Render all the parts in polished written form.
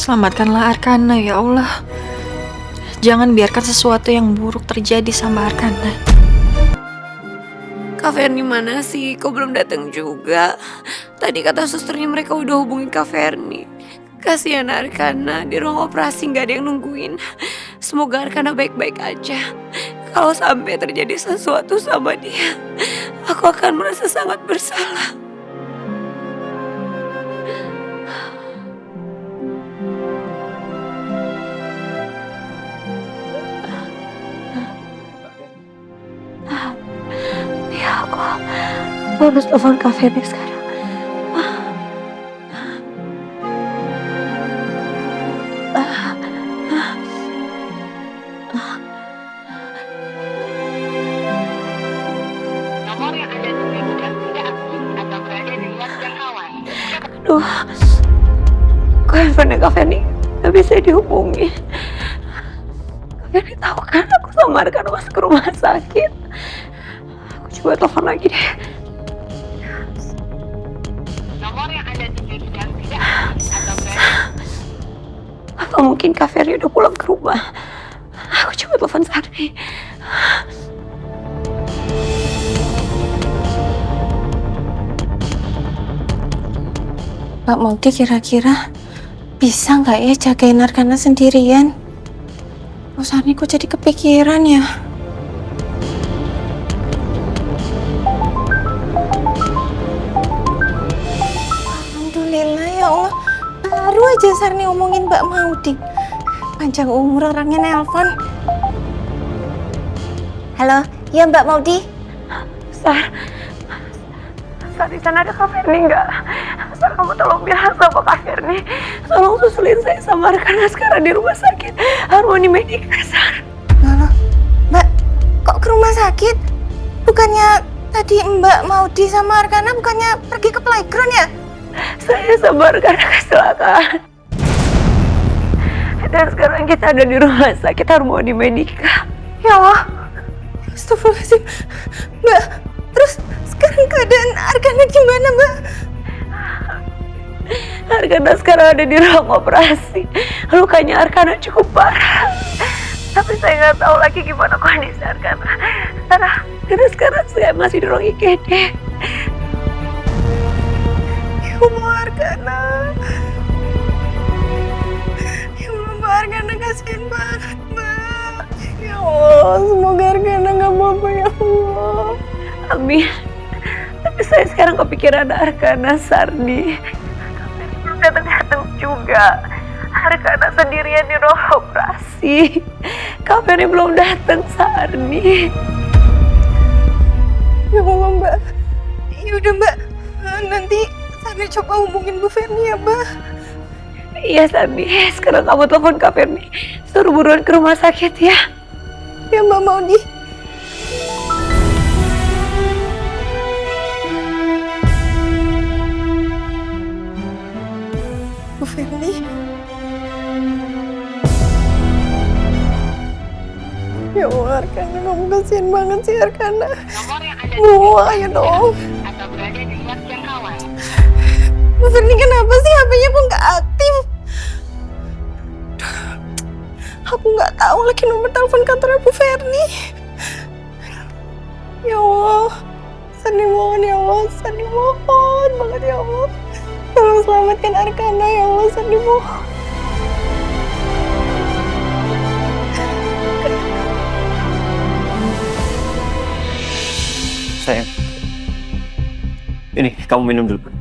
Selamatkanlah Arkana ya Allah. Jangan biarkan sesuatu yang buruk terjadi sama Arkana. Kak Ferni mana sih? Kok belum datang juga? Tadi kata susternya mereka udah hubungin Kak Ferni. Kasihan Arkana, di ruang operasi gak ada yang nungguin. Semoga Arkana baik-baik aja. Kalau sampai terjadi sesuatu sama dia, aku akan merasa sangat bersalah. Ya aku harus telepon Kak Ferni sekarang. Nomor yang Anda tuju sedang tidak aktif atau berada di luar jangkauan. Aduh, kok handphone Kak Ferni gak bisa dihubungi. Kak Ferni tahu kan aku sama Arkana masuk ke rumah sakit. Aku coba telepon lagi deh. Nomor yang Anda tuju sedang tidak aktif atau berada Apa mungkin Kak Ferni udah pulang ke rumah? Aku coba telepon Sarni. Mbak Maudy kira-kira bisa nggak ya jagain Arkana sendirian? Oh, Sarni kok jadi kepikiran ya? Alhamdulillah ya Allah. Baru aja Sarni ngomongin Mbak Maudy. Panjang umur orangnya nelpon. Halo, ya Mbak Maudy. Sar, di sana ada Kak Ferni nggak? Sar, kamu tolong bilang sama Kak Ferni. Tolong susulin saya sama Arkana sekarang di rumah sakit Harmoni Medika, Sar. Loh, Mbak, kok ke rumah sakit? Bukannya tadi Mbak Maudy sama Arkana bukannya pergi ke playground ya? Saya sama Arkana kecelakaan. Dan sekarang kita ada di rumah sakit Harmoni Medika. Ya Allah, astagfirullahaladzim. Mbak, terus sekarang keadaan Arkana gimana, Mbak? Arkana sekarang ada di ruang operasi. Lukanya Arkana cukup parah. Tapi saya nggak tahu lagi gimana kondisi Arkana. Karena sekarang saya masih di ruang IGD. Ya Allah, Arkana. Ya Allah, Mbak, Arkana kasihan banget, Mbak. Ya Allah, semoga Arkana nggak apa-apa ya Allah. Amin. Tapi saya sekarang kepikiran Arkana, Sarni. Belum datang-datang juga. Arkana sendirian di ruang operasi. Kak Ferni belum datang, Sarni. Ya Allah, Mbak. Ya udah, Mbak. Nanti Sarni coba hubungin Bu Ferni ya, Mbak. Iya, Sarni. Sekarang kamu telepon Kak Ferni. Suruh buruan ke rumah sakit ya. Ya, Mbak Maudy. Bu Ferni. Ya Allah, Arkana, kamu kasihan banget sih, Arkana. nomor yang Anda Bu, tuju ayo dong. atau berada di luar jangkauan. Bu Ferni kenapa sih HP-nya kok nggak aktif? Aku nggak tahu lagi nomor telepon kantornya Bu Ferni. Ya Allah, Sarni mohon ya Allah, Sarni mohon banget ya Allah. Tolong selamatkan Arkana ya Allah, Sarni mohon. Sayang, ini kamu minum dulu.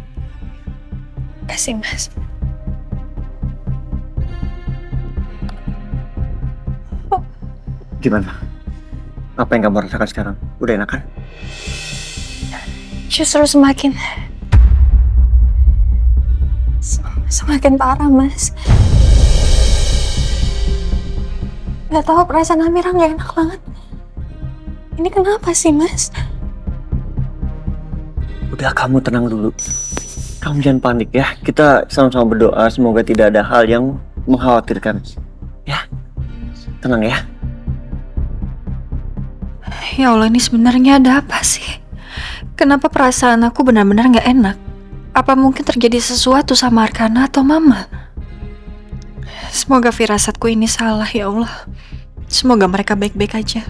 Kasih Mas. Gimana? Apa yang kamu rasakan sekarang? Udah enak kan? Justru semakin parah, Mas. Gak tahu perasaan Amira gak enak banget. Ini kenapa sih, Mas? Udah, kamu tenang dulu. Kamu jangan panik ya. Kita sama-sama berdoa semoga tidak ada hal yang mengkhawatirkan. Ya, tenang ya. Ya Allah, ini sebenarnya ada apa sih? Kenapa perasaan aku benar-benar gak enak? Apa mungkin terjadi sesuatu sama Arkana atau Mama? Semoga firasatku ini salah ya Allah. Semoga mereka baik-baik aja.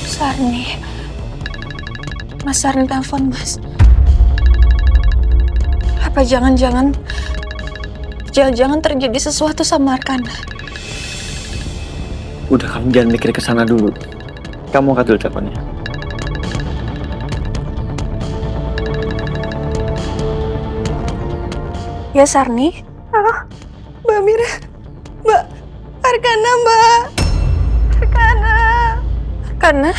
Sarni. Mas Sarni telepon, Mas. Apa jangan-jangan terjadi sesuatu sama Arkana? Udah, kamu jangan mikir ke sana dulu. Kamu angkat dulu teleponnya. Ya Sarni? Halo, Mbak Mira. Mbak Arkana, Mbak. Arkana. Arkana?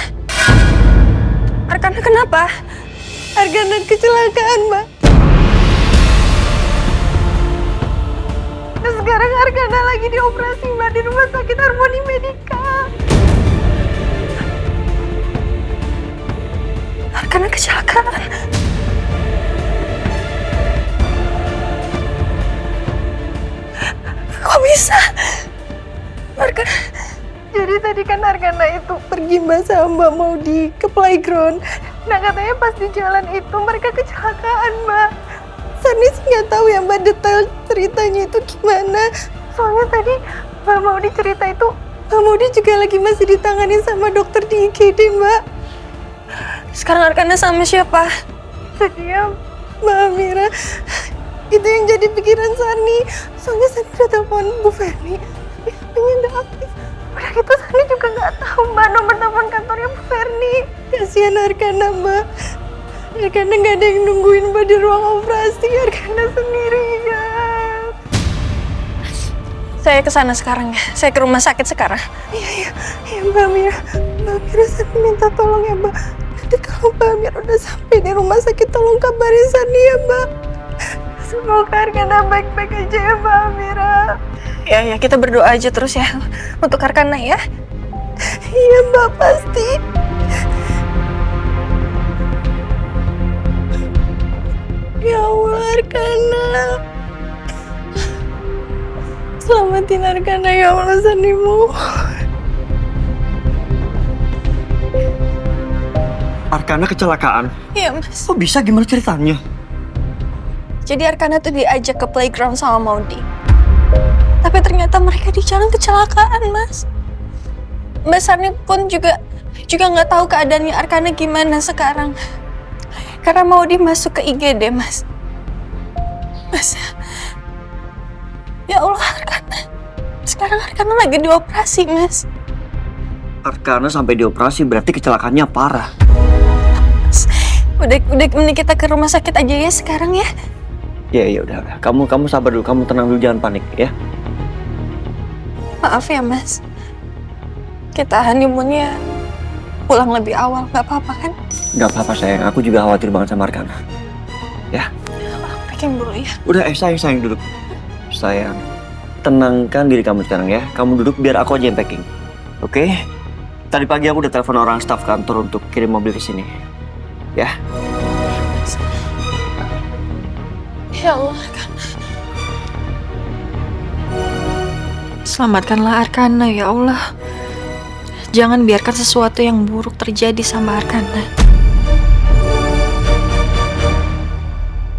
Arkana kenapa? Arkana kecelakaan, Mbak. Dan sekarang Arkana lagi dioperasi, Mbak, di rumah sakit Harmoni Medica. Arkana kecelakaan. Kok bisa? Arkana. Jadi tadi kan Arkana itu pergi Mbak sama Mbak Maudi ke playground. Nah katanya pas di jalan itu mereka kecelakaan, Mbak. Sarni sih nggak tahu ya Mbak detail ceritanya itu gimana. Soalnya tadi Mbak Maudi cerita itu Mbak Maudi juga lagi masih ditangani sama dokter di IGD, Mbak. Sekarang Arkana sama siapa? Jadi ya Mbak Amira, itu yang jadi pikiran Sarni. Soalnya Sarni udah telepon Bu Ferni, tapi HP-nya nggak aktif. Udah gitu Sarni juga nggak tahu Mbak nomor telepon kantornya Bu Ferni. Kasihan Arkana, Mbak. Arkana nggak ada yang nungguin Mbak di ruang operasi. Arkana sendirian. Saya ke sana sekarang ya. Saya ke rumah sakit sekarang. Iya Mbak Amira. Mbak Amira, Sarni minta tolong ya Mbak. Nanti kalau Mbak Amira udah sampai di rumah sakit, tolong kabarin Sarni ya Mbak. Semoga Arkana baik-baik aja ya Mbak Amira. Ya, kita berdoa aja terus ya untuk Arkana ya. Iya Mbak, pasti. Ya Allah, Arkana. Selamatin Arkana ya Allah, Sarnimu. Arkana kecelakaan? Iya Mas. Kok bisa? Gimana ceritanya? Jadi Arkana tuh diajak ke playground sama Maudi. Tapi ternyata mereka di jalan kecelakaan, Mas. Mbak Sarni pun juga nggak tahu keadaannya Arkana gimana sekarang. Karena Maudi masuk ke IGD, Mas. Mas. Ya Allah, Arkana. Sekarang Arkana lagi dioperasi, Mas. Arkana sampai dioperasi berarti kecelakaannya parah. Mas, udah mending kita ke rumah sakit aja ya sekarang ya. Ya udah. Kamu sabar dulu, kamu tenang dulu, jangan panik ya. Maaf ya, Mas. Kita honeymoonnya pulang lebih awal, nggak apa-apa kan? Nggak apa-apa sayang, aku juga khawatir banget sama Arkana. Ya. Aku packing dulu ya. Udah, sayang duduk. Sayang, tenangkan diri kamu sekarang ya. Kamu duduk biar aku aja yang packing. Oke? Tadi pagi aku udah telepon orang staf kantor untuk kirim mobil ke sini. Ya. Ya Allah, Arkana. Selamatkanlah Arkana ya Allah. Jangan biarkan sesuatu yang buruk terjadi sama Arkana.